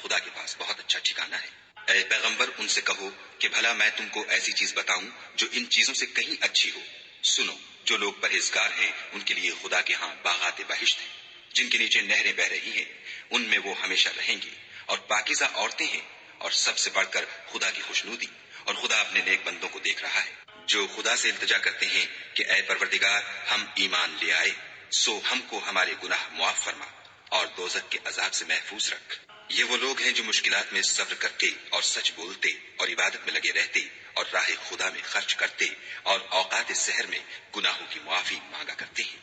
خدا کے پاس بہت اچھا ٹھکانہ ہے۔ اے پیغمبر ان سے کہو کہ بھلا میں تم کو ایسی چیز بتاؤں جو ان چیزوں سے کہیں اچھی ہو۔ سنو، جو لوگ پرہیزگار ہیں ان کے لیے خدا کے ہاں باغات بہشت ہیں، جن کے نیچے نہریں بہ رہی ہیں، ان میں وہ ہمیشہ رہیں گی، اور پاکیزہ عورتیں ہیں، اور سب سے بڑھ کر خدا کی خوشنودی، اور خدا اپنے نیک بندوں کو دیکھ رہا ہے جو خدا سے التجا کرتے ہیں کہ اے پروردگار ہم ایمان لے آئے، سو ہم کو ہمارے گناہ معاف فرما اور دوزخ کے عذاب سے محفوظ رکھ۔ یہ وہ لوگ ہیں جو مشکلات میں صبر کرتے اور سچ بولتے اور عبادت میں لگے رہتے اور راہ خدا میں خرچ کرتے اور اوقات سحر میں گناہوں کی معافی مانگا کرتے ہیں۔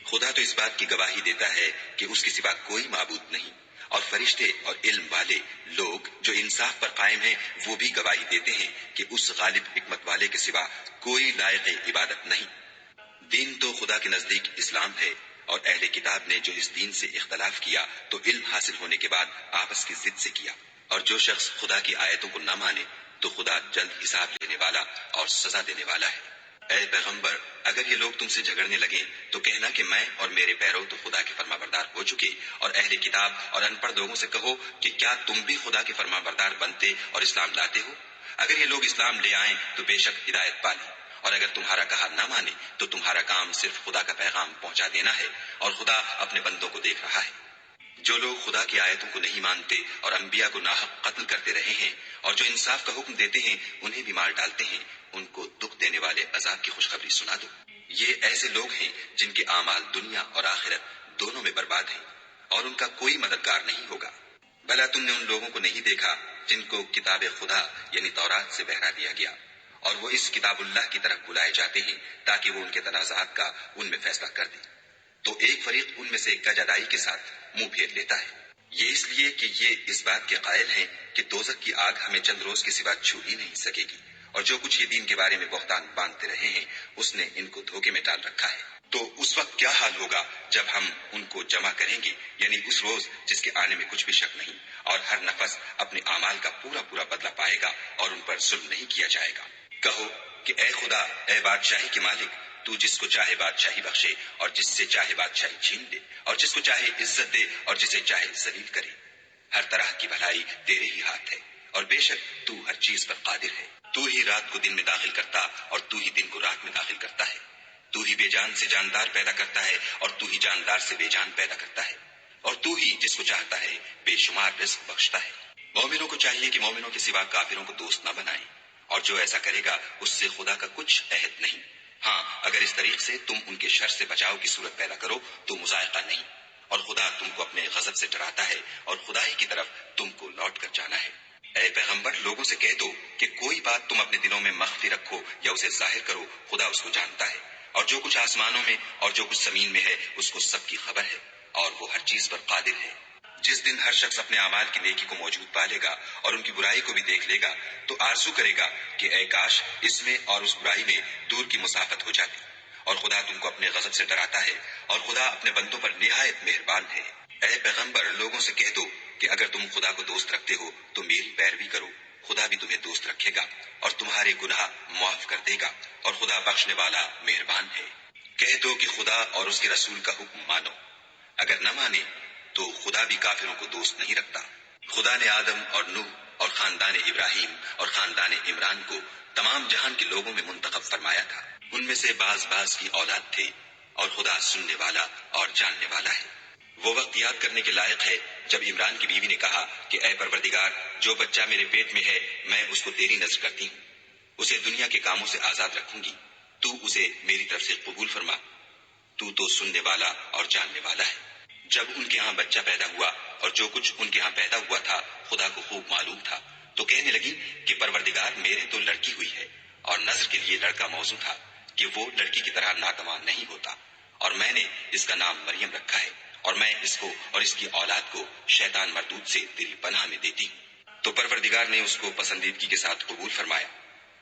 خدا تو اس بات کی گواہی دیتا ہے کہ اس کے سوا کوئی معبود نہیں، اور فرشتے اور علم والے لوگ جو انصاف پر قائم ہیں وہ بھی گواہی دیتے ہیں کہ اس غالب حکمت والے کے سوا کوئی لائق عبادت نہیں۔ دین تو خدا کے نزدیک اسلام ہے، اور اہل کتاب نے جو اس دین سے اختلاف کیا تو علم حاصل ہونے کے بعد آپس کی ضد سے کیا، اور جو شخص خدا کی آیتوں کو نہ مانے تو خدا جلد حساب لینے والا اور سزا دینے والا ہے۔ اے پیغمبر اگر یہ لوگ تم سے جھگڑنے لگیں تو کہنا کہ میں اور میرے پیرو تو خدا کے فرما بردار ہو چکے، اور اہل کتاب اور ان پڑھ لوگوں سے کہو کہ کیا تم بھی خدا کے فرما بردار بنتے اور اسلام لاتے ہو؟ اگر یہ لوگ اسلام لے آئیں تو بے شک ہدایت پالیں، اور اگر تمہارا کہا نہ مانے تو تمہارا کام صرف خدا کا پیغام پہنچا دینا ہے، اور خدا اپنے بندوں کو دیکھ رہا ہے۔ جو لوگ خدا کی آیتوں کو نہیں مانتے اور انبیاء کو ناحق قتل کرتے رہے ہیں، اور جو انصاف کا حکم دیتے ہیں انہیں بھی مار ڈالتے ہیں، ان کو دکھ دینے والے عذاب کی خوشخبری سنا دو۔ یہ ایسے لوگ ہیں جن کے اعمال دنیا اور آخرت دونوں میں برباد ہیں، اور ان کا کوئی مددگار نہیں ہوگا۔ بھلا تم نے ان لوگوں کو نہیں دیکھا جن کو کتاب خدا یعنی تورات سے بہرا دیا گیا، اور وہ اس کتاب اللہ کی طرف بلائے جاتے ہیں تاکہ وہ ان کے تنازعات کا ان میں فیصلہ کر دے، تو ایک فریق ان میں سے کج ادائی کے ساتھ منہ پھیر لیتا ہے۔ یہ اس لیے کہ یہ اس بات کے قائل ہیں کہ دوزخ کی آگ ہمیں چند روز کے سوا چھو ہی نہیں سکے گی، اور جو کچھ یہ دین کے بارے میں بہتان باندھتے رہے ہیں اس نے ان کو دھوکے میں ڈال رکھا ہے۔ تو اس وقت کیا حال ہوگا جب ہم ان کو جمع کریں گے، یعنی اس روز جس کے آنے میں کچھ بھی شک نہیں، اور ہر نفس اپنے اعمال کا پورا پورا بدلہ پائے گا اور ان پر ظلم نہیں کیا جائے گا۔ کہو کہ اے خدا، اے بادشاہی کے مالک، تو جس کو چاہے بادشاہی بخشے اور جس سے چاہے بادشاہی چھین لے، اور جس کو چاہے عزت دے اور جسے چاہے ذلیل کرے۔ ہر طرح کی بھلائی تیرے ہی ہاتھ ہے، اور بے شک تو ہر چیز پر قادر ہے۔ تو ہی رات کو دن میں داخل کرتا اور تو ہی دن کو رات میں داخل کرتا ہے۔ تو ہی بے جان سے جاندار پیدا کرتا ہے اور تو ہی جاندار سے بے جان پیدا کرتا ہے، اور تو ہی جس کو چاہتا ہے بے شمار رزق بخشتا ہے۔ مومنوں کو چاہیے کہ مومنوں کے سوا کافروں کو دوست نہ بنائیں، اور جو ایسا کرے گا اس سے خدا کا کچھ عہد نہیں۔ ہاں اگر اس طریق سے تم ان کے شر سے بچاؤ کی صورت پیدا کرو تو مذائقہ نہیں، اور خدا تم کو اپنے غضب سے ڈراتا ہے اور خدا ہی کی طرف تم کو لوٹ کر جانا ہے۔ اے پیغمبر لوگوں سے کہہ دو کہ کوئی بات تم اپنے دلوں میں مخفی رکھو یا اسے ظاہر کرو، خدا اس کو جانتا ہے، اور جو کچھ آسمانوں میں اور جو کچھ زمین میں ہے اس کو سب کی خبر ہے، اور وہ ہر چیز پر قادر ہے۔ جس دن ہر شخص اپنے اعمال کی نیکی کو موجود پا لے گا اور ان کی برائی کو بھی دیکھ لے گا تو آرزو کرے گا کہ اے کاش اس میں اور اس برائی میں دور کی مسافت ہو جاتی، اور خدا تم کو اپنے غضب سے ڈراتا ہے، اور خدا اپنے بندوں پر نہایت مہربان ہے۔ اے پیغمبر لوگوں سے کہہ دو کہ اگر تم خدا کو دوست رکھتے ہو تو میری پیروی کرو، خدا بھی تمہیں دوست رکھے گا اور تمہارے گناہ معاف کر دے گا، اور خدا بخشنے والا مہربان ہے۔ کہہ دو کہ خدا اور اس کے رسول کا حکم مانو، اگر نہ مانے تو خدا بھی کافروں کو دوست نہیں رکھتا۔ خدا نے آدم اور نوح اور خاندان ابراہیم اور خاندان عمران کو تمام جہان کے لوگوں میں منتخب فرمایا تھا، ان میں سے بعض بعض کی اولاد تھے، اور خدا سننے والا اور جاننے والا ہے۔ وہ وقت یاد کرنے کے لائق ہے جب عمران کی بیوی نے کہا کہ اے پروردگار جو بچہ میرے پیٹ میں ہے میں اس کو تیری نذر کرتی ہوں، اسے دنیا کے کاموں سے آزاد رکھوں گی، تو اسے میری طرف سے قبول فرما، تو سننے والا اور جاننے والا ہے۔ جب ان کے ہاں بچہ پیدا ہوا اور جو کچھ ان کے ہاں پیدا ہوا تھا خدا کو خوب معلوم تھا، تو کہنے لگی کہ پروردگار میرے تو لڑکی ہوئی ہے، اور نذر کے لیے لڑکا موزوں تھا کہ وہ لڑکی کی طرح ناتواں نہیں ہوتا، اور میں نے اس کا نام مریم رکھا ہے، اور میں اس کو اور اس کی اولاد کو شیطان مردود سے تیری پناہ میں دیتی ہوں۔ تو پروردگار نے اس کو پسندیدگی کے ساتھ قبول فرمایا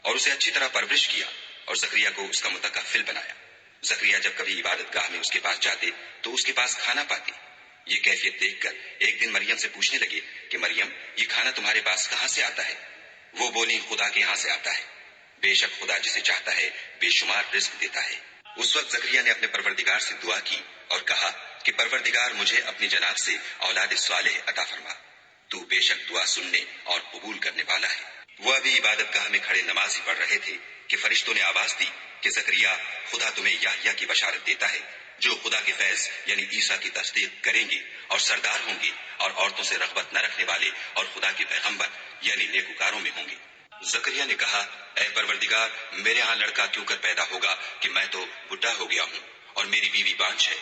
اور اسے اچھی طرح پرورش کیا اور زکریا کو اس کا متکفل بنایا۔ زکریا جب کبھی عبادت گاہ میں اس کے پاس جاتے تو اس کے پاس کھانا پاتے۔ یہ کیفیت دیکھ کر ایک دن مریم سے پوچھنے لگے کہ مریم یہ کھانا تمہارے پاس کہاں سے آتا ہے؟ وہ بولی خدا کے یہاں سے آتا ہے، بے شک خدا جسے چاہتا ہے بے شمار رزق دیتا ہے۔ اس وقت زکریا نے اپنے پروردگار سے دعا کی اور کہا کہ پروردگار مجھے اپنی جناب سے اولاد صالح عطا فرما۔ تو بے شک دعا سننے اور قبول کرنے والا ہے۔ وہ ابھی عبادت گاہ میں کھڑے نماز ہی پڑھ رہے تھے کہ فرشتوں نے آواز دی کہ زکریا، خدا تمہیں یحییٰ کی بشارت دیتا ہے جو خدا کے فیض یعنی عیسیٰ کی تصدیق کریں گے اور سردار ہوں گے اور عورتوں سے رغبت نہ رکھنے والے اور خدا کے پیغمبر یعنی نیکوکاروں میں ہوں گے۔ زکریا نے کہا، اے پروردگار، میرے ہاں لڑکا کیوں کر پیدا ہوگا کہ میں تو بڈھا ہو گیا ہوں اور میری بیوی بانجھ ہے۔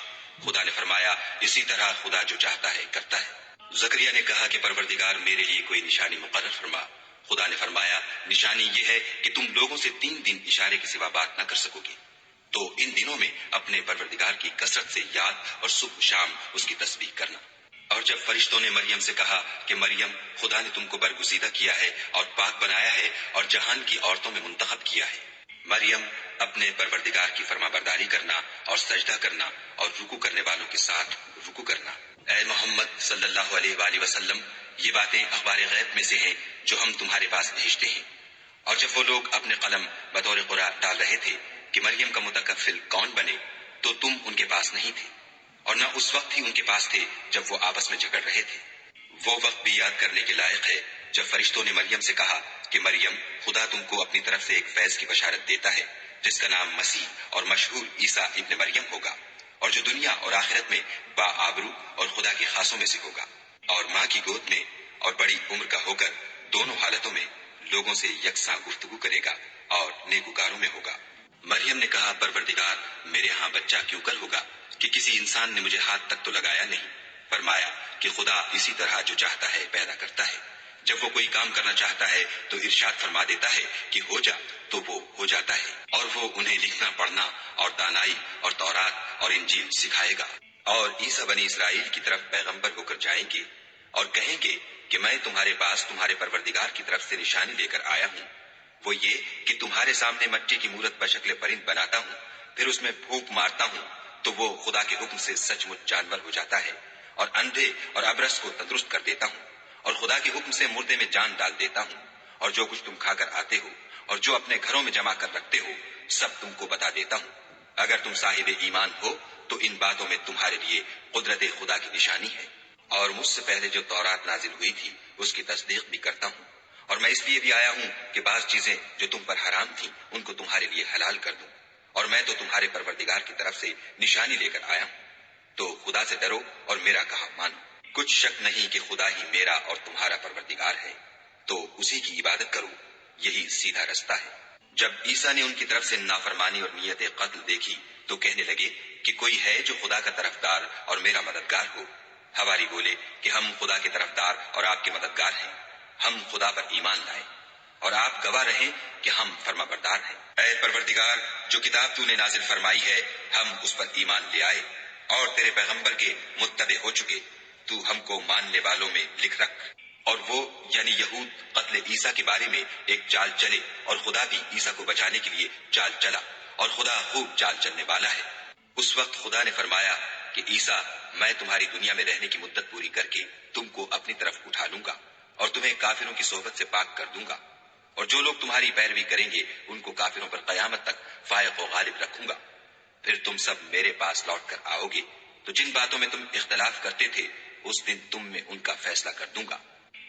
خدا نے فرمایا، اسی طرح خدا جو چاہتا ہے کرتا ہے۔ زکریا نے کہا کہ پروردگار میرے لیے کوئی نشانی مقرر فرما۔ خدا نے فرمایا، نشانی یہ ہے کہ تم لوگوں سے 3 دن اشارے کے سوا بات نہ کر سکو گے، تو ان دنوں میں اپنے پروردگار کی کثرت سے یاد اور صبح شام اس کی تسبیح کرنا۔ اور جب فرشتوں نے مریم سے کہا کہ مریم، خدا نے تم کو برگزیدہ کیا ہے اور پاک بنایا ہے اور جہان کی عورتوں میں منتخب کیا ہے، مریم اپنے پروردگار کی فرما برداری کرنا اور سجدہ کرنا اور رکوع کرنے والوں کے ساتھ رکوع کرنا۔ اے محمد صلی اللہ علیہ وآلہ وسلم، یہ باتیں اخبار غیب میں سے ہیں جو ہم تمہارے پاس بھیجتے ہیں۔ اور جب وہ لوگ اپنے قلم بطور قرآن ڈال رہے تھے کہ مریم کا متکفل کون بنے، تو تم ان کے پاس نہیں تھے اور نہ اس وقت ہی ان کے پاس تھے جب وہ آپس میں جھگڑ رہے تھے۔ وہ وقت بھی یاد کرنے کے لائق ہے جب فرشتوں نے مریم سے کہا کہ مریم، خدا تم کو اپنی طرف سے ایک فیض کی بشارت دیتا ہے جس کا نام مسیح اور مشہور عیسیٰ ابن مریم ہوگا، اور جو دنیا اور آخرت میں با آبرو اور خدا کے خاصوں میں سے ہوگا، اور ماں کی گود میں اور بڑی عمر کا ہو کر دونوں حالتوں میں لوگوں سے یکساں گفتگو کرے گا اور نیکوکاروں میں ہوگا۔ مریم نے کہا، پروردگار، میرے ہاں بچہ کیوں کر ہوگا کہ کسی انسان نے مجھے ہاتھ تک تو لگایا نہیں۔ فرمایا کہ خدا اسی طرح جو چاہتا ہے پیدا کرتا ہے، جب وہ کوئی کام کرنا چاہتا ہے تو ارشاد فرما دیتا ہے کہ ہو جا، تو وہ ہو جاتا ہے، اور وہ انہیں لکھنا پڑھنا اور دانائی اور تورات اور انجیل سکھائے گا۔ اور عیسیٰ بنی اسرائیل کی طرف پیغمبر ہو کر جائیں گے اور کہیں گے کہ میں تمہارے پاس تمہارے پروردگار کی طرف سے نشانی لے کر آیا ہوں، وہ یہ کہ تمہارے سامنے مٹی کی مورت بشکل پرند بناتا ہوں، پھر اس میں پھونک مارتا ہوں تو وہ خدا کے حکم سے سچ مچ جانور ہو جاتا ہے، اور اندھے اور ابرص کو تندرست کر دیتا ہوں، اور خدا کے حکم سے مردے میں جان ڈال دیتا ہوں، اور جو کچھ تم کھا کر آتے ہو اور جو اپنے گھروں میں جمع کر رکھتے ہو سب تم کو بتا دیتا ہوں۔ اگر تم صاحب ایمان ہو تو ان باتوں میں تمہارے لیے قدرت خدا کی نشانی ہے، اور مجھ سے پہلے جو تورات نازل ہوئی تھی اس کی تصدیق بھی کرتا ہوں، اور میں اس لیے بھی آیا ہوں کہ بعض چیزیں جو تم پر حرام تھیں ان کو تمہارے لیے حلال کر دوں، اور میں تو تمہارے پروردگار کی طرف سے نشانی لے کر آیا ہوں، تو خدا سے ڈرو اور میرا کہا مانو۔ کچھ شک نہیں کہ خدا ہی میرا اور تمہارا پروردگار ہے، تو اسی کی عبادت کرو، یہی سیدھا رستہ ہے۔ جب عیسیٰ نے ان کی طرف سے نافرمانی اور نیت قتل دیکھی تو کہنے لگے کہ کوئی ہے جو خدا کا طرفدار اور میرا مددگار ہو۔ حواری بولے کہ ہم خدا کے طرفدار اور آپ کے مددگار ہیں، ہم خدا پر ایمان لائے اور آپ گواہ رہیں کہ ہم فرما بردار ہیں۔ اے پروردگار، جو کتاب تو نے نازل فرمائی ہے ہم اس پر ایمان لے آئے اور تیرے پیغمبر کے متبع ہو چکے، تو ہم کو ماننے والوں میں لکھ رکھ۔ اور وہ یعنی یہود قتل عیسیٰ کے بارے میں ایک چال چلے، اور خدا بھی عیسیٰ کو بچانے کے لیے چال چلا، اور خدا خوب چال چلنے والا ہے۔ اس وقت خدا نے فرمایا کہ عیسیٰ، میں تمہاری دنیا میں رہنے کی مدت پوری کر کے تم کو اپنی طرف اٹھا لوں گا اور تمہیں کافروں کی صحبت سے پاک کر دوں گا، اور جو لوگ تمہاری پیروی کریں گے ان کو کافروں پر قیامت تک فائق و غالب رکھوں گا۔ پھر تم سب میرے پاس لوٹ کر آؤ گے، تو جن باتوں میں تم اختلاف کرتے تھے اس دن تم میں ان کا فیصلہ کر دوں گا،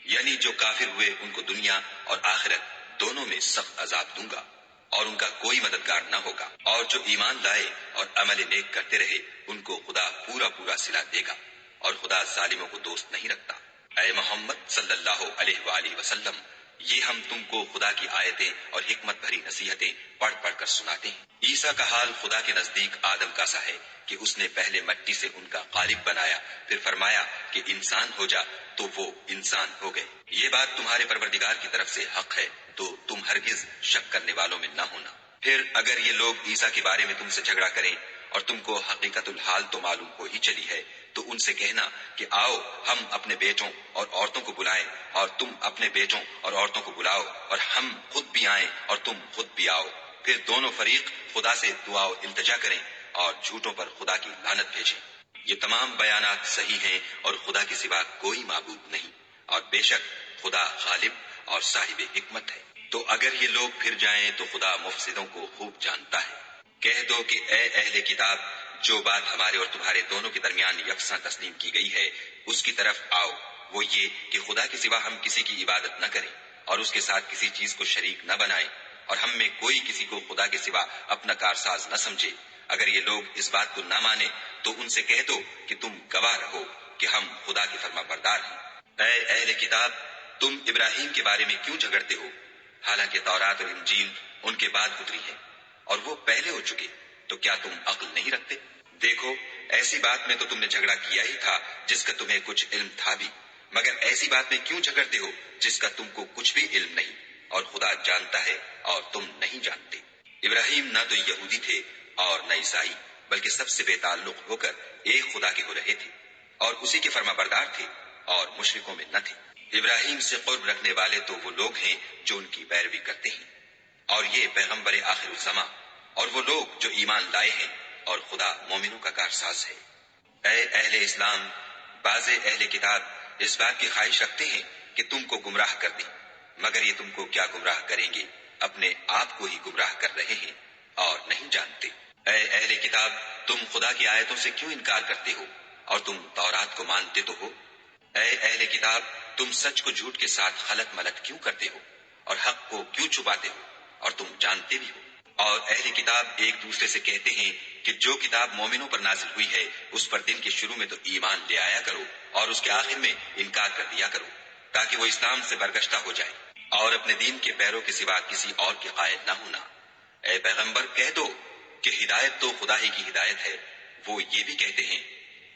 یعنی جو کافر ہوئے ان کو دنیا اور آخرت دونوں میں سخت عذاب دوں گا، اور ان کا کوئی مددگار نہ ہوگا۔ اور جو ایمان لائے اور عمل نیک کرتے رہے ان کو خدا پورا پورا صلہ دے گا، اور خدا ظالموں کو دوست نہیں رکھتا۔ اے محمد صلی اللہ علیہ وآلہ وسلم، یہ ہم تم کو خدا کی آیتیں اور حکمت بھری نصیحتیں پڑھ پڑھ کر سناتے ہیں۔ عیسیٰ کا حال خدا کے نزدیک آدم کا سا ہے کہ اس نے پہلے مٹی سے ان کا قالب بنایا، پھر فرمایا کہ انسان ہو جا، تو وہ انسان ہو گئے۔ یہ بات تمہارے پروردگار کی طرف سے حق ہے، تو تم ہرگز شک کرنے والوں میں نہ ہونا۔ پھر اگر یہ لوگ عیسیٰ کے بارے میں تم سے جھگڑا کریں اور تم کو حقیقت الحال تو معلوم ہو ہی چلی ہے، تو ان سے کہنا کہ آؤ ہم اپنے بیٹوں اور عورتوں کو بلائیں اور تم اپنے بیٹوں اور عورتوں کو بلاؤ، اور ہم خود بھی آئیں اور تم خود بھی آؤ، پھر دونوں فریق خدا سے دعا و التجا کریں اور جھوٹوں پر خدا کی لعنت بھیجیں۔ یہ تمام بیانات صحیح ہیں اور خدا کے سوا کوئی معبود نہیں، اور بے شک خدا غالب اور صاحب حکمت ہے۔ تو اگر یہ لوگ پھر جائیں تو خدا مفسدوں کو خوب جانتا ہے۔ کہہ دو کہ اے اہل کتاب، جو بات ہمارے اور تمہارے دونوں کے درمیان یکساں تسلیم کی گئی ہے اس کی طرف آؤ، وہ یہ کہ خدا کے سوا ہم کسی کی عبادت نہ کریں اور اس کے ساتھ کسی چیز کو شریک نہ بنائیں، اور ہم میں کوئی کسی کو خدا کے سوا اپنا کارساز نہ سمجھے۔ اگر یہ لوگ اس بات کو نہ مانیں تو ان سے کہہ دو کہ تم گواہ رہو کہ ہم خدا کے فرما بردار ہیں۔ اے اہل کتاب، تم ابراہیم کے بارے میں کیوں جھگڑتے ہو، حالانکہ تورات اور انجیل ان کے بعد اتری ہے اور وہ پہلے ہو چکے، تو کیا تم عقل نہیں رکھتے؟ دیکھو، ایسی بات میں تو تم نے جھگڑا کیا ہی تھا جس کا تمہیں کچھ علم تھا بھی، مگر ایسی بات میں کیوں جھگڑتے ہو جس کا تم کو کچھ بھی علم نہیں، اور خدا جانتا ہے اور تم نہیں جانتے۔ ابراہیم نہ تو یہودی تھے اور نہ عیسائی، بلکہ سب سے بے تعلق ہو کر ایک خدا کے ہو رہے تھے اور اسی کے فرما بردار تھے اور مشرکوں میں نہ تھے۔ ابراہیم سے قرب رکھنے والے تو وہ لوگ ہیں جو ان کی پیروی کرتے ہیں، اور یہ پیغمبر آخر الزماں اور وہ لوگ جو ایمان لائے ہیں، اور خدا مومنوں کا کارساز ہے۔ اے اہل اسلام، بعض اہل کتاب اس بات کی خواہش رکھتے ہیں کہ تم کو گمراہ کر دیں، مگر یہ تم کو کیا گمراہ کریں گے، اپنے آپ کو ہی گمراہ کر رہے ہیں اور نہیں جانتے۔ اے اہل کتاب، تم خدا کی آیتوں سے کیوں انکار کرتے ہو اور تم تورات کو مانتے تو ہو؟ اے اہل کتاب، تم سچ کو جھوٹ کے ساتھ خلط ملط کیوں کرتے ہو اور حق کو کیوں چھپاتے ہو اور تم جانتے بھی ہو؟ اور اہل کتاب ایک دوسرے سے کہتے ہیں کہ جو کتاب مومنوں پر نازل ہوئی ہے اس پر دن کے شروع میں تو ایمان لے آیا کرو اور اس کے آخر میں انکار کر دیا کرو، تاکہ وہ اسلام سے برگشتہ ہو جائے اور اپنے دین کے پیروں کے سوا کسی اور کے قائل نہ ہونا۔ اے پیغمبر، کہہ دو کہ ہدایت تو خدا ہی کی ہدایت ہے۔ وہ یہ بھی کہتے ہیں،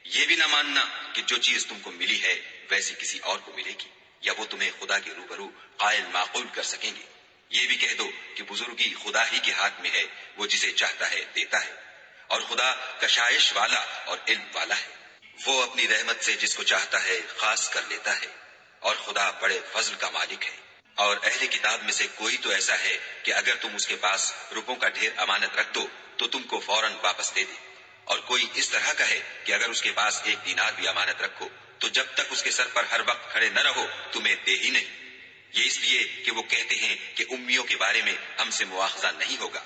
یہ بھی نہ ماننا کہ جو چیز تم کو ملی ہے ویسی کسی اور کو ملے گی، یا وہ تمہیں خدا کے روبرو قائل معقول کر سکیں گے۔ یہ بھی کہہ دو کہ بزرگی خدا ہی کے ہاتھ میں ہے، وہ جسے چاہتا ہے دیتا ہے، اور خدا کشائش والا اور علم والا ہے۔ وہ اپنی رحمت سے جس کو چاہتا ہے خاص کر لیتا ہے، اور خدا بڑے فضل کا مالک ہے۔ اور اہل کتاب میں سے کوئی تو ایسا ہے کہ اگر تم اس کے پاس روپوں کا ڈھیر امانت رکھ دو تو تم کو فوراً واپس دے دے، اور کوئی اس طرح کا ہے کہ اگر اس کے پاس ایک دینار بھی امانت رکھو تو جب تک اس کے سر پر ہر وقت کھڑے نہ رہو تمہیں دے ہی نہیں۔ یہ اس لیے کہ وہ کہتے ہیں کہ امیوں کے بارے میں ہم سے مواخذہ نہیں ہوگا۔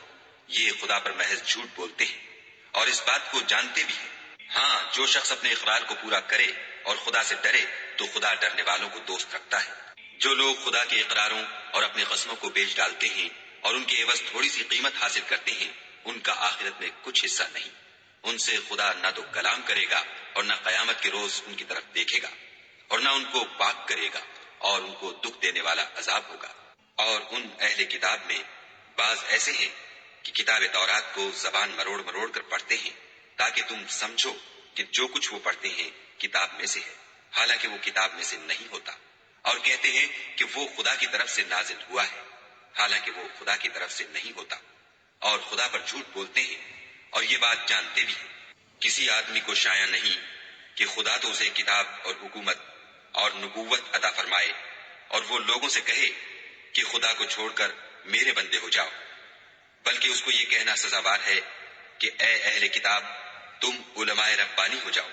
یہ خدا پر محض جھوٹ بولتے ہیں اور اس بات کو جانتے بھی ہیں۔ ہاں، جو شخص اپنے اقرار کو پورا کرے اور خدا سے ڈرے تو خدا ڈرنے والوں کو دوست رکھتا ہے۔ جو لوگ خدا کے اقراروں اور اپنے قسموں کو بیچ ڈالتے ہیں اور ان کے عوض تھوڑی سی قیمت حاصل کرتے ہیں، ان کا آخرت میں کچھ حصہ نہیں۔ ان سے خدا نہ تو کلام کرے گا اور نہ قیامت کے روز ان کی طرف دیکھے گا، اور نہ ان کو پاک کرے گا، اور ان کو دکھ دینے والا عذاب ہوگا۔ اور ان اہل کتاب میں بعض ایسے ہیں کہ کتاب تورات کو زبان مروڑ مروڑ کر پڑھتے ہیں تاکہ تم سمجھو کہ جو کچھ وہ پڑھتے ہیں کتاب میں سے ہے، حالانکہ وہ کتاب میں سے نہیں ہوتا، اور کہتے ہیں کہ وہ خدا کی طرف سے نازل ہوا ہے، حالانکہ وہ خدا کی طرف سے نہیں ہوتا، اور خدا پر جھوٹ بولتے ہیں اور یہ بات جانتے بھی ہیں۔ کسی آدمی کو شایع نہیں کہ خدا تو اسے کتاب اور حکومت اور نبوت عطا فرمائے اور وہ لوگوں سے کہے کہ خدا کو چھوڑ کر میرے بندے ہو جاؤ، بلکہ اس کو یہ کہنا سزاوار ہے کہ اے اہل کتاب، تم علماء ربانی ہو جاؤ،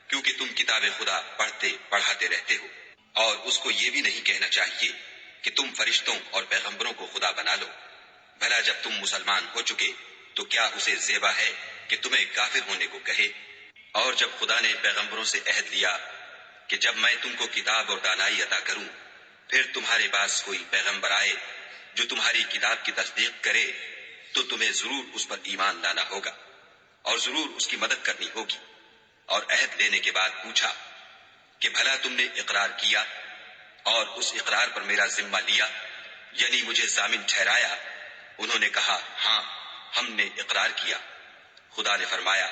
کیونکہ تم کتاب خدا پڑھتے پڑھاتے رہتے ہو۔ اور اس کو یہ بھی نہیں کہنا چاہیے کہ تم فرشتوں اور پیغمبروں کو خدا بنا لو۔ بھلا جب تم مسلمان ہو چکے تو کیا اسے زیبا ہے کہ تمہیں کافر ہونے کو کہے؟ اور جب خدا نے پیغمبروں سے عہد لیا کہ جب میں تم کو کتاب اور دانائی عطا کروں، پھر تمہارے پاس کوئی پیغمبر آئے جو تمہاری کتاب کی تصدیق کرے تو تمہیں ضرور اس پر ایمان لانا ہوگا اور ضرور اس کی مدد کرنی ہوگی۔ اور عہد لینے کے بعد پوچھا کہ بھلا تم نے اقرار کیا اور اس اقرار پر میرا ذمہ لیا، یعنی مجھے ضامن ٹھہرایا؟ انہوں نے کہا، ہاں، ہم نے اقرار کیا۔ خدا نے فرمایا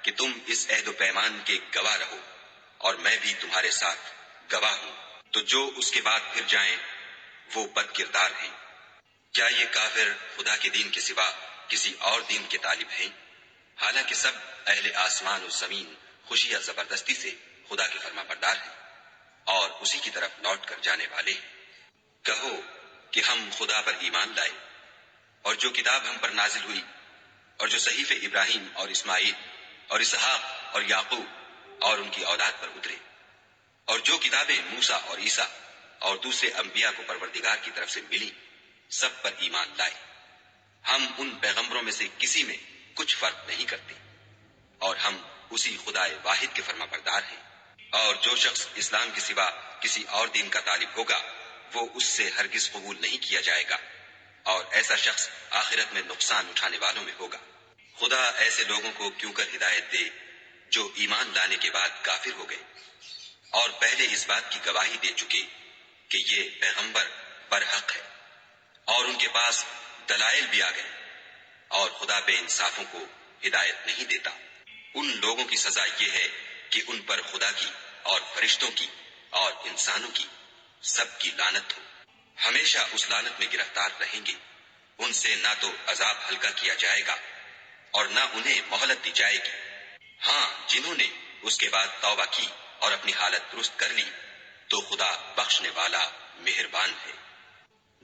کہ تم اس عہد و پیمان کے گواہ رہو اور میں بھی تمہارے ساتھ گواہ ہوں۔ تو جو اس کے بعد پھر جائیں وہ بد کردار ہیں۔ کیا یہ کافر خدا کے دین کے سوا کسی اور دین کے طالب ہیں؟ حالانکہ سب اہل آسمان و زمین خوشی یا زبردستی سے خدا کے فرما بردار ہیں اور اسی کی طرف لوٹ کر جانے والے ہیں۔ کہو کہ ہم خدا پر ایمان لائے اور جو کتاب ہم پر نازل ہوئی اور جو صحیفے ابراہیم اور اسماعیل اور اسحاق اور یعقوب اور ان کی اولاد پر اترے، اور جو کتابیں موسیٰ اور عیسیٰ اور دوسرے انبیاء کو پروردگار کی طرف سے ملی، سب پر ایمان لائے۔ ہم ان پیغمبروں میں سے کسی میں کچھ فرق نہیں کرتے، اور ہم اسی خدا واحد کے فرما بردار ہیں۔ اور جو شخص اسلام کے سوا کسی اور دین کا طالب ہوگا وہ اس سے ہرگز قبول نہیں کیا جائے گا، اور ایسا شخص آخرت میں نقصان اٹھانے والوں میں ہوگا۔ خدا ایسے لوگوں کو کیوں کر ہدایت دے جو ایمان لانے کے بعد کافر ہو گئے اور پہلے اس بات کی گواہی دے چکے کہ یہ پیغمبر برحق ہے، اور ان کے پاس دلائل بھی آ گئے، اور خدا بے انصافوں کو ہدایت نہیں دیتا۔ ان لوگوں کی سزا یہ ہے کہ ان پر خدا کی اور فرشتوں کی اور انسانوں کی سب کی لعنت ہو، ہمیشہ اس لعنت میں گرفتار رہیں گے۔ ان سے نہ تو عذاب ہلکا کیا جائے گا اور نہ انہیں مہلت دی جائے گی۔ ہاں، جنہوں نے اس کے بعد توبہ کی اور اپنی حالت درست کر لی تو خدا بخشنے والا مہربان ہے۔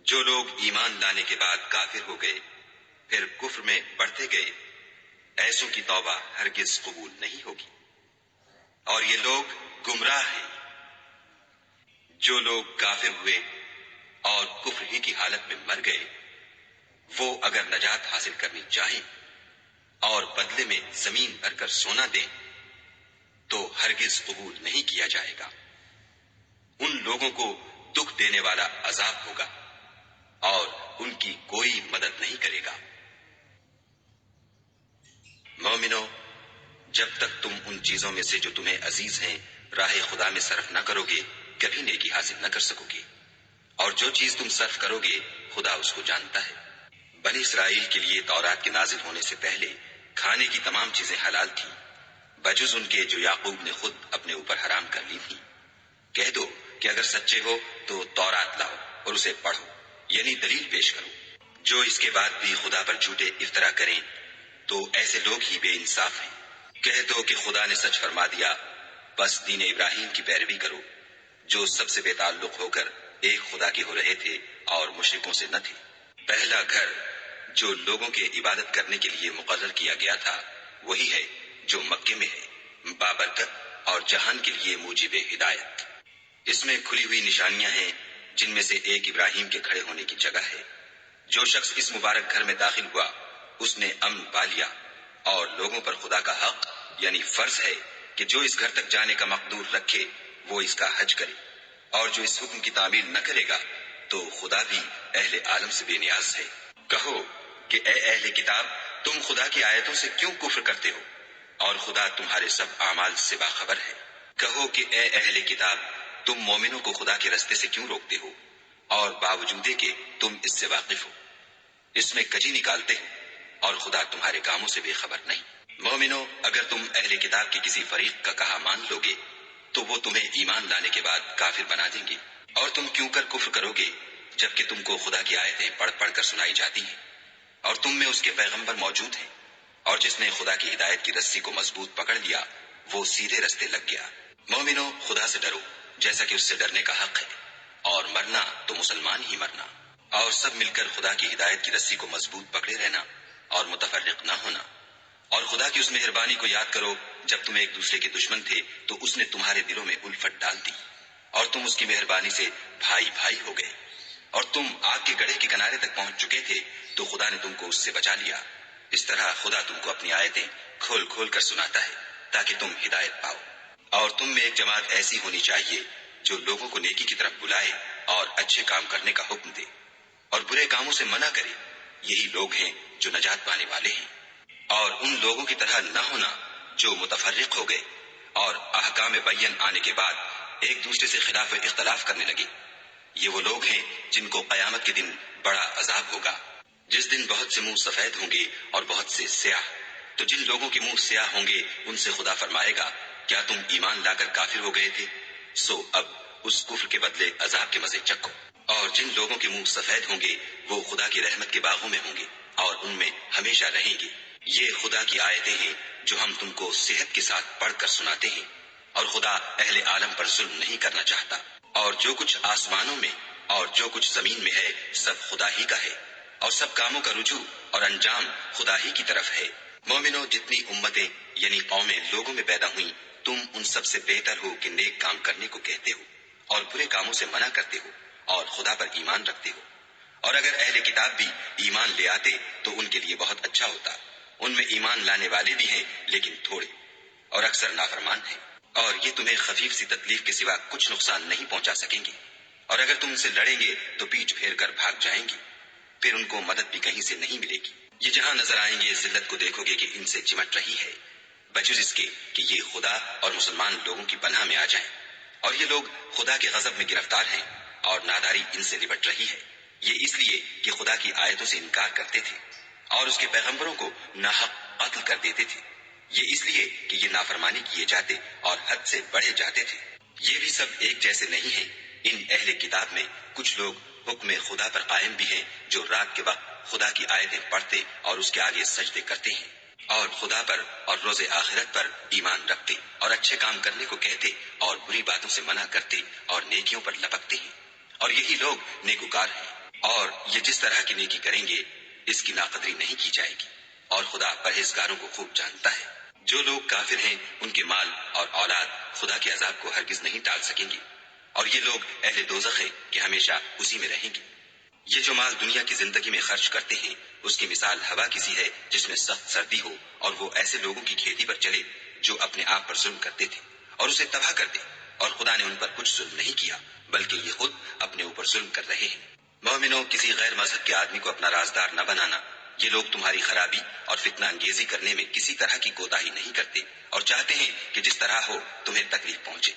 جو لوگ ایمان لانے کے بعد کافر ہو گئے پھر کفر میں بڑھتے گئے، ایسوں کی توبہ ہرگز قبول نہیں ہوگی، اور یہ لوگ گمراہ ہیں۔ جو لوگ کافر ہوئے اور کفر ہی کی حالت میں مر گئے، وہ اگر نجات حاصل کرنی چاہیں اور بدلے میں زمین بھر کر سونا دیں تو ہرگز قبول نہیں کیا جائے گا۔ ان لوگوں کو دکھ دینے والا عذاب ہوگا اور ان کی کوئی مدد نہیں کرے گا۔ مومنو، جب تک تم ان چیزوں میں سے جو تمہیں عزیز ہیں راہ خدا میں صرف نہ کرو گے کبھی نیکی حاصل نہ کر سکو گے، اور جو چیز تم صرف کرو گے خدا اس کو جانتا ہے۔ بنی اسرائیل کے لیے تورات کے نازل ہونے سے پہلے کھانے کی تمام چیزیں حلال تھیں بجز ان کے جو یعقوب نے خود اپنے اوپر حرام کر لی تھی۔ کہہ دو کہ اگر سچے ہو تو تورات لاؤ اور اسے پڑھو، یعنی دلیل پیش کرو۔ جو اس کے بعد بھی خدا پر جھوٹے افطرا کریں تو ایسے لوگ ہی بے انصاف ہیں۔ کہہ دو کہ خدا نے سچ فرما دیا، بس دین ابراہیم کی پیروی کرو، جو سب سے بے تعلق ہو کر ایک خدا کے ہو رہے تھے اور مشرکوں سے نہ تھے۔ پہلا گھر جو لوگوں کے عبادت کرنے کے لیے مقرر کیا گیا تھا وہی ہے جو مکے میں ہے، بابرکت اور جہان کے لیے موجب ہدایت۔ اس میں کھلی ہوئی نشانیاں ہیں جن میں سے ایک ابراہیم کے کھڑے ہونے کی جگہ ہے۔ جو شخص اس مبارک گھر میں داخل ہوا اس نے امن پا لیا، اور لوگوں پر خدا کا حق یعنی فرض ہے کہ جو اس گھر تک جانے کا مقدور رکھے وہ اس کا حج کرے، اور جو اس حکم کی تعمیل نہ کرے گا تو خدا بھی اہل عالم سے بے نیاز ہے۔ کہو کہ اے اہل کتاب، تم خدا کی آیتوں سے کیوں کفر کرتے ہو اور خدا تمہارے سب اعمال سے باخبر ہے۔ کہو کہ اے اہل کتاب، تم مومنوں کو خدا کے رستے سے کیوں روکتے ہو اور باوجود کہ تم اس سے واقف ہو، اس میں کجی نکالتے ہو اور خدا تمہارے کاموں سے بے خبر نہیں۔ مومنو، اگر تم اہل کتاب کے کسی فریق کا کہا مان لو گے تو وہ تمہیں ایمان لانے کے بعد کافر بنا دیں گے، اور تم کیوں کر کفر کرو گے جبکہ تم کو خدا کی آیتیں پڑھ پڑھ کر سنائی جاتی ہیں اور تم میں اس کے پیغمبر موجود ہیں، اور جس نے خدا کی ہدایت کی رسی کو مضبوط پکڑ لیا وہ سیدھے رستے لگ گیا۔ مومنو، خدا سے ڈرو جیسا کہ اس سے ڈرنے کا حق ہے، اور مرنا تو مسلمان ہی مرنا، اور سب مل کر خدا کی ہدایت کی رسی کو مضبوط پکڑے رہنا اور متفرق نہ ہونا۔ اور خدا کی اس مہربانی کو یاد کرو جب تم ایک دوسرے کے دشمن تھے تو اس نے تمہارے دلوں میں الفت ڈال دی اور تم اس کی مہربانی سے بھائی بھائی ہو گئے، اور تم آگ کے گڑھے کے کنارے تک پہنچ چکے تھے تو خدا نے تم کو اس سے بچا لیا۔ اس طرح خدا تم کو اپنی آیتیں کھول کھول کر سناتا ہے تاکہ تم ہدایت پاؤ۔ اور تم میں ایک جماعت ایسی ہونی چاہیے جو لوگوں کو نیکی کی طرف بلائے اور اچھے کام کرنے کا حکم دے اور برے کاموں سے منع کرے، یہی لوگ ہیں جو نجات پانے والے ہیں۔ اور ان لوگوں کی طرح نہ ہونا جو متفرق ہو گئے اور احکام بین آنے کے بعد ایک دوسرے سے خلاف اختلاف کرنے لگے۔ یہ وہ لوگ ہیں جن کو قیامت کے دن بڑا عذاب ہوگا، جس دن بہت سے منہ سفید ہوں گے اور بہت سے سیاہ۔ تو جن لوگوں کے منہ سیاہ ہوں گے ان سے خدا فرمائے گا، کیا تم ایمان لا کر کافر ہو گئے تھے؟ سو اب اس کفر کے بدلے عذاب کے مزے چکھو۔ اور جن لوگوں کے منہ سفید ہوں گے وہ خدا کی رحمت کے باغوں میں ہوں گے اور ان میں ہمیشہ رہیں گے۔ یہ خدا کی آیتیں ہیں جو ہم تم کو صحت کے ساتھ پڑھ کر سناتے ہیں، اور خدا اہل عالم پر ظلم نہیں کرنا چاہتا۔ اور جو کچھ آسمانوں میں اور جو کچھ زمین میں ہے سب خدا ہی کا ہے، اور سب کاموں کا رجوع اور انجام خدا ہی کی طرف ہے۔ مومنو، جتنی امتیں یعنی قومیں لوگوں میں پیدا ہوئیں تم ان سب سے بہتر ہو کہ نیک کام کرنے کو کہتے ہو اور برے کاموں سے منع کرتے ہو اور خدا پر ایمان رکھتے ہو۔ اور اگر اہل کتاب بھی ایمان لے آتے تو ان کے لیے بہت اچھا ہوتا، ان میں ایمان لانے والے بھی ہیں لیکن تھوڑے، اور اکثر نافرمان ہیں۔ اور یہ تمہیں خفیف سی تکلیف کے سوا کچھ نقصان نہیں پہنچا سکیں گے، اور اگر تم ان سے لڑیں گے تو پیٹھ پھیر کر بھاگ جائیں گے، پھر ان کو مدد بھی کہیں سے نہیں ملے گی۔ یہ جہاں نظر آئیں گے ذلت کو دیکھو گے کہ ان سے چمٹ رہی ہے، بجز اس کے کہ یہ خدا اور مسلمان لوگوں کی پناہ میں آ جائیں، اور یہ لوگ خدا کے غضب میں گرفتار ہیں اور ناداری ان سے لپٹ رہی ہے۔ یہ اس لیے کہ خدا کی آیتوں سے انکار کرتے تھے اور اس کے پیغمبروں کو ناحق قتل کر دیتے تھے، یہ اس لیے کہ یہ نافرمانی کیے جاتے اور حد سے بڑھے جاتے تھے۔ یہ بھی سب ایک جیسے نہیں ہیں۔ ان اہل کتاب میں کچھ لوگ حکم خدا پر قائم بھی ہیں، جو رات کے وقت خدا کی آیتیں پڑھتے اور اس کے آگے سجدے کرتے ہیں، اور خدا پر اور روز آخرت پر ایمان رکھتے اور اچھے کام کرنے کو کہتے اور بری باتوں سے منع کرتے اور نیکیوں پر لپکتے ہیں، اور یہی لوگ نیکوکار ہیں۔ اور یہ جس طرح کی نیکی کریں گے اس کی ناقدری نہیں کی جائے گی، اور خدا پرہیزگاروں کو خوب جانتا ہے۔ جو لوگ کافر ہیں ان کے مال اور اولاد خدا کے عذاب کو ہرگز نہیں ٹال سکیں گے، اور یہ لوگ اہل دوزخ ہیں کہ ہمیشہ اسی میں رہیں گے۔ یہ جو مال دنیا کی زندگی میں خرچ کرتے ہیں اس کی مثال ہوا کسی ہے جس میں سخت سردی ہو اور وہ ایسے لوگوں کی کھیتی پر چلے جو اپنے آپ پر ظلم کرتے تھے اور اسے تباہ کر دے، اور خدا نے ان پر کچھ ظلم نہیں کیا بلکہ یہ خود اپنے اوپر ظلم کر رہے ہیں۔ مومنوں، کسی غیر مذہب کے آدمی کو اپنا رازدار نہ بنانا۔ یہ لوگ تمہاری خرابی اور فتنہ انگیزی کرنے میں کسی طرح کی کوتاہی نہیں کرتے اور چاہتے ہیں کہ جس طرح ہو تمہیں تکلیف پہنچے۔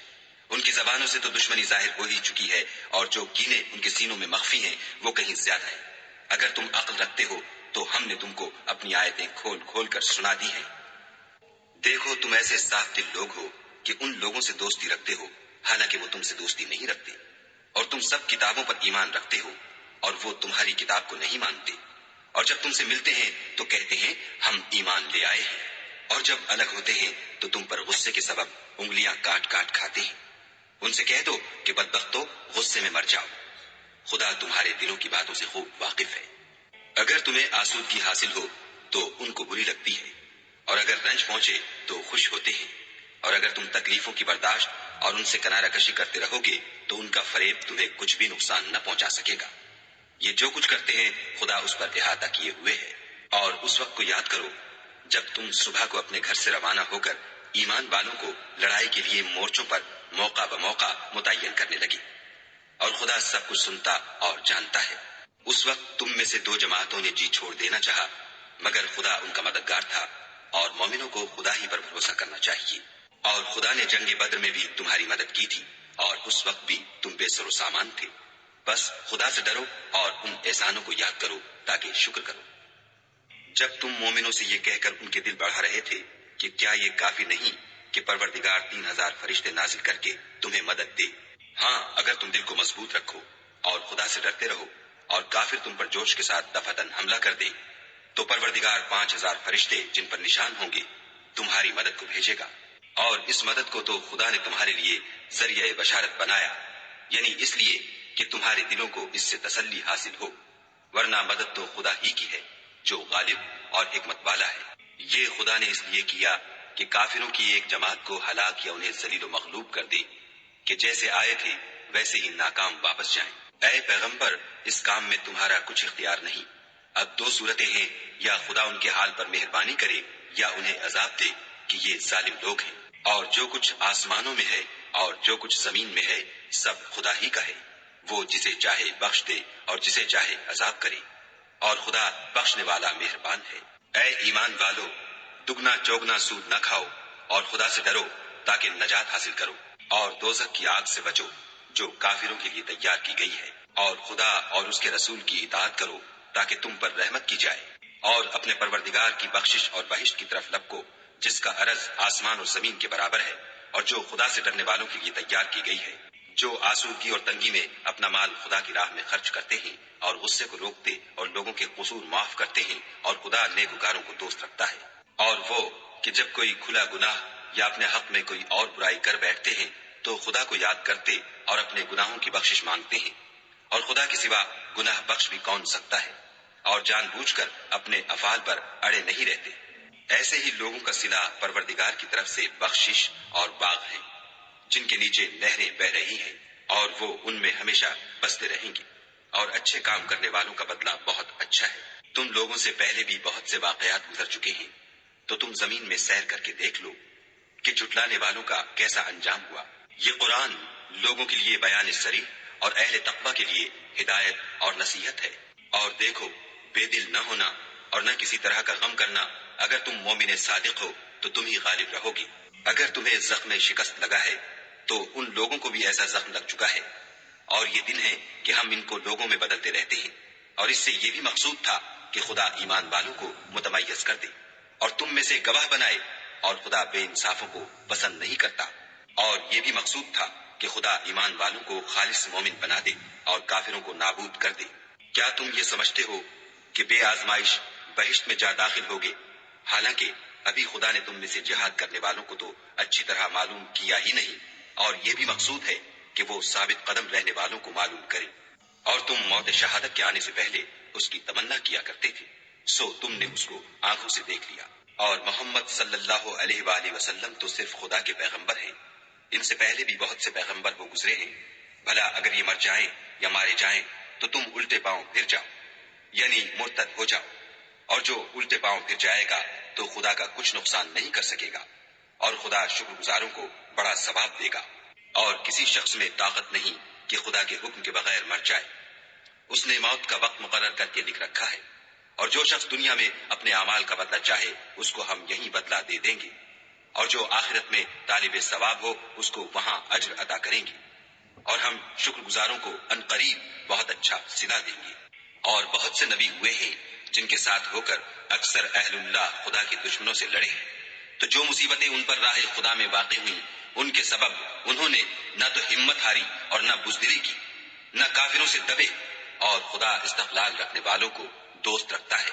ان کی زبانوں سے تو دشمنی ظاہر ہو ہی چکی ہے، اور جو کینے ان کے سینوں میں مخفی ہیں وہ کہیں زیادہ ہیں۔ اگر تم عقل رکھتے ہو تو ہم نے تم کو اپنی آیتیں کھول کھول کر سنا دی ہیں۔ دیکھو، تم ایسے صاف دل لوگ ہو کہ ان لوگوں سے دوستی رکھتے ہو حالانکہ وہ تم سے دوستی نہیں رکھتے، اور تم سب کتابوں پر ایمان رکھتے ہو اور وہ تمہاری کتاب کو نہیں مانتے، اور جب تم سے ملتے ہیں تو کہتے ہیں ہم ایمان لے آئے ہیں، اور جب الگ ہوتے ہیں تو تم پر غصے کے سبب انگلیاں کاٹ کاٹ کھاتے ہیں۔ ان سے کہہ دو کہ بدبختو، غصے میں مر جاؤ، خدا تمہارے دلوں کی باتوں سے خوب واقف ہے۔ اگر تمہیں آسودگی حاصل ہو تو ان کو بری لگتی ہے، اور اگر رنج پہنچے تو خوش ہوتے ہیں، اور اگر تم تکلیفوں کی برداشت اور ان سے کنارہ کشی کرتے رہو گے تو ان کا فریب تمہیں کچھ بھی نقصان نہ پہنچا سکے گا۔ یہ جو کچھ کرتے ہیں خدا اس پر احاطہ کیے ہوئے ہے۔ اور اس وقت کو یاد کرو جب تم صبح کو اپنے گھر سے روانہ ہو کر ایمان والوں کو لڑائی کے لیے مورچوں پر موقع بموقع متعین کرنے لگے، اور خدا سب کچھ سنتا اور جانتا ہے۔ اس وقت تم میں سے دو جماعتوں نے جی چھوڑ دینا چاہا، مگر خدا ان کا مددگار تھا، اور مومنوں کو خدا ہی پر بھروسہ کرنا چاہیے۔ اور خدا نے جنگ بدر میں بھی تمہاری مدد کی تھی، اور اس وقت بھی تم بے سر و سامان تھے۔ بس خدا سے ڈرو اور ان احسانوں کو یاد کرو تاکہ شکر کرو۔ جب تم مومنوں سے یہ کہہ کر ان کے دل بڑھا رہے تھے کہ کیا یہ کافی نہیں کہ پروردگار 3000 فرشتے نازل کر کے تمہیں مدد دے؟ ہاں، اگر تم دل کو مضبوط رکھو اور خدا سے ڈرتے رہو اور کافر تم پر جوش کے ساتھ دفعتاً حملہ کر دے تو پروردگار 5000 فرشتے جن پر نشان ہوں گے تمہاری مدد کو بھیجے گا۔ اور اس مدد کو تو خدا نے تمہارے لیے ذریعہ بشارت بنایا، یعنی اس لیے کہ تمہارے دلوں کو اس سے تسلی حاصل ہو، ورنہ مدد تو خدا ہی کی ہے جو غالب اور حکمت والا ہے۔ یہ خدا نے اس لیے کیا کہ کافروں کی ایک جماعت کو ہلاک یا انہیں ذلیل و مغلوب کر دے کہ جیسے آئے تھے ویسے ہی ناکام واپس جائیں۔ اے پیغمبر، اس کام میں تمہارا کچھ اختیار نہیں۔ اب دو صورتیں ہیں، یا خدا ان کے حال پر مہربانی کرے یا انہیں عذاب دے کہ یہ ظالم لوگ ہیں۔ اور جو کچھ آسمانوں میں ہے اور جو کچھ زمین میں ہے سب خدا ہی کا ہے، وہ جسے چاہے بخش دے اور جسے چاہے عذاب کرے، اور خدا بخشنے والا مہربان ہے۔ اے ایمان والو، دگنا چوگنا سود نہ کھاؤ اور خدا سے ڈرو تاکہ نجات حاصل کرو، اور دوزخ کی آگ سے بچو جو کافروں کے لیے تیار کی گئی ہے، اور خدا اور اس کے رسول کی اطاعت کرو تاکہ تم پر رحمت کی جائے، اور اپنے پروردگار کی بخشش اور بہشت کی طرف لپکو جس کا عرض آسمان اور زمین کے برابر ہے، اور جو خدا سے ڈرنے والوں کے لیے تیار کی گئی ہے۔ جو آسودگی اور تنگی میں اپنا مال خدا کی راہ میں خرچ کرتے ہیں اور غصے کو روکتے اور لوگوں کے قصور معاف کرتے ہیں، اور خدا نیکوکاروں کو دوست رکھتا ہے۔ اور وہ کہ جب کوئی کھلا گناہ یا اپنے حق میں کوئی اور برائی کر بیٹھتے ہیں تو خدا کو یاد کرتے اور اپنے گناہوں کی بخشش مانگتے ہیں، اور خدا کے سوا گناہ بخش بھی کون سکتا ہے، اور جان بوجھ کر اپنے افعال پر اڑے نہیں رہتے۔ ایسے ہی لوگوں کا صلہ پروردگار کی طرف سے بخشش اور باغ ہیں جن کے نیچے نہریں بہ رہی ہیں، اور وہ ان میں ہمیشہ بستے رہیں گے، اور اچھے کام کرنے والوں کا بدلہ بہت اچھا ہے۔ تم لوگوں سے پہلے بھی بہت سے واقعات گزر چکے ہیں، تو تم زمین میں سیر کر کے دیکھ لو، کہ جھٹلانے والوں کا کیسا انجام ہوا۔ یہ قرآن لوگوں کے لیے بیان صریح اور اہل تقوی کے لیے ہدایت اور نصیحت ہے۔ اور دیکھو، بے دل نہ ہونا اور نہ کسی طرح کا غم کرنا، اگر تم مومن صادق ہو تو تم ہی غالب رہو گی۔ اگر تمہیں زخم شکست لگا ہے تو ان لوگوں کو بھی ایسا زخم لگ چکا ہے، اور یہ دن ہے کہ ہم ان کو لوگوں میں بدلتے رہتے ہیں، اور اس سے یہ بھی مقصود تھا کہ خدا ایمان والوں کو متمیز کر دے اور تم میں سے گواہ بنائے، اور خدا بے انصافوں کو پسند نہیں کرتا۔ اور یہ بھی مقصود تھا کہ خدا ایمان والوں کو خالص مومن بنا دے اور کافروں کو نابود کر دے۔ کیا تم یہ سمجھتے ہو کہ بے آزمائش بہشت میں جا داخل ہوگے، حالانکہ ابھی خدا نے تم میں سے جہاد کرنے والوں کو تو اچھی طرح معلوم کیا ہی نہیں، اور یہ بھی مقصود ہے کہ وہ ثابت قدم رہنے والوں کو معلوم کرے۔ اور تم موت شہادت کے آنے سے پہلے اس کی تمنا کیا کرتے تھے، سو تم نے اس کو آنکھوں سے دیکھ لیا۔ اور محمد صلی اللہ علیہ وآلہ وسلم تو صرف خدا کے پیغمبر ہیں، ان سے پہلے بھی بہت سے پیغمبر ہو گزرے ہیں۔ بھلا اگر یہ مر جائیں یا مارے جائیں تو تم الٹے پاؤں پھر جاؤ، یعنی مرتد ہو جاؤ، اور جو الٹے پاؤں پھر جائے گا تو خدا کا کچھ نقصان نہیں کر سکے گا، اور خدا شکر گزاروں کو بڑا ثواب دے گا۔ اور کسی شخص میں طاقت نہیں کہ خدا کے حکم کے بغیر مر جائے، اس نے موت کا وقت مقرر کر کے لکھ رکھا ہے، اور جو شخص دنیا میں اپنے اعمال کا بدلہ چاہے اس کو ہم یہی بدلہ دے دیں گے، اور جو آخرت میں طالب ثواب ہو اس کو وہاں اجر عطا کریں گے، اور ہم شکر گزاروں کو عنقریب بہت اچھا صلہ دیں گے۔ اور بہت سے نبی ہوئے ہیں جن کے ساتھ ہو کر اکثر اہل اللہ خدا کے دشمنوں سے لڑے ہیں، تو جو مصیبتیں ان پر راہ خدا میں واقع ہوئیں ان کے سبب انہوں نے نہ تو ہمت ہاری اور نہ بزدلی کی، نہ کافروں سے دبے، اور خدا استقلال رکھنے والوں کو دوست رکھتا ہے۔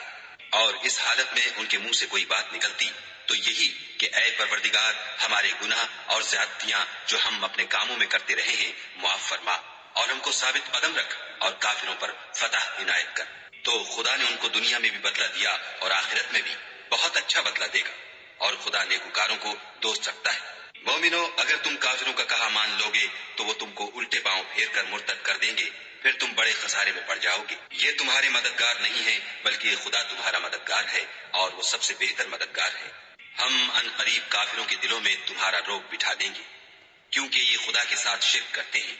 اور اس حالت میں ان کے منہ سے کوئی بات نکلتی تو یہی کہ اے پروردگار، ہمارے گناہ اور زیادتیاں جو ہم اپنے کاموں میں کرتے رہے ہیں معاف فرما، اور ہم کو ثابت قدم رکھ اور کافروں پر فتح عنایت کر۔ تو خدا نے ان کو دنیا میں بھی بدلہ دیا اور آخرت میں بھی بہت اچھا بدلہ دے گا، اور خدا نیکوکاروں کو دوست رکھتا ہے۔ مومنو، اگر تم کافروں کا کہا مان لو گے تو وہ تم کو الٹے پاؤں پھیر کر مرتد کر دیں گے، پھر تم بڑے خسارے میں پڑ جاؤ گے۔ یہ تمہارے مددگار نہیں ہے بلکہ خدا تمہارا مددگار ہے، اور وہ سب سے بہتر مددگار ہے۔ ہم ان قریب کافروں کے دلوں میں تمہارا روگ بٹھا دیں گے، کیونکہ یہ خدا کے ساتھ شرک کرتے ہیں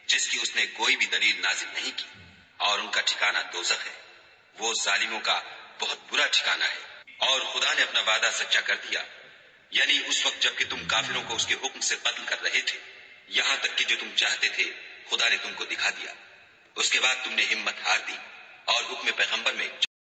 جس کی اس نے کوئی بھی دلیل نازل نہیں کی، اور ان کا ٹھکانہ دوزخ ہے، وہ ظالموں کا بہت برا ٹھکانہ ہے۔ اور خدا نے اپنا وعدہ سچا کر دیا، یعنی اس وقت جب کہ تم کافروں کو اس کے حکم سے قتل کر رہے تھے، یہاں تک کہ جو تم چاہتے تھے خدا نے تم کو دکھا دیا، اس کے بعد تم نے ہمت ہار دی اور حکم پیغمبر میں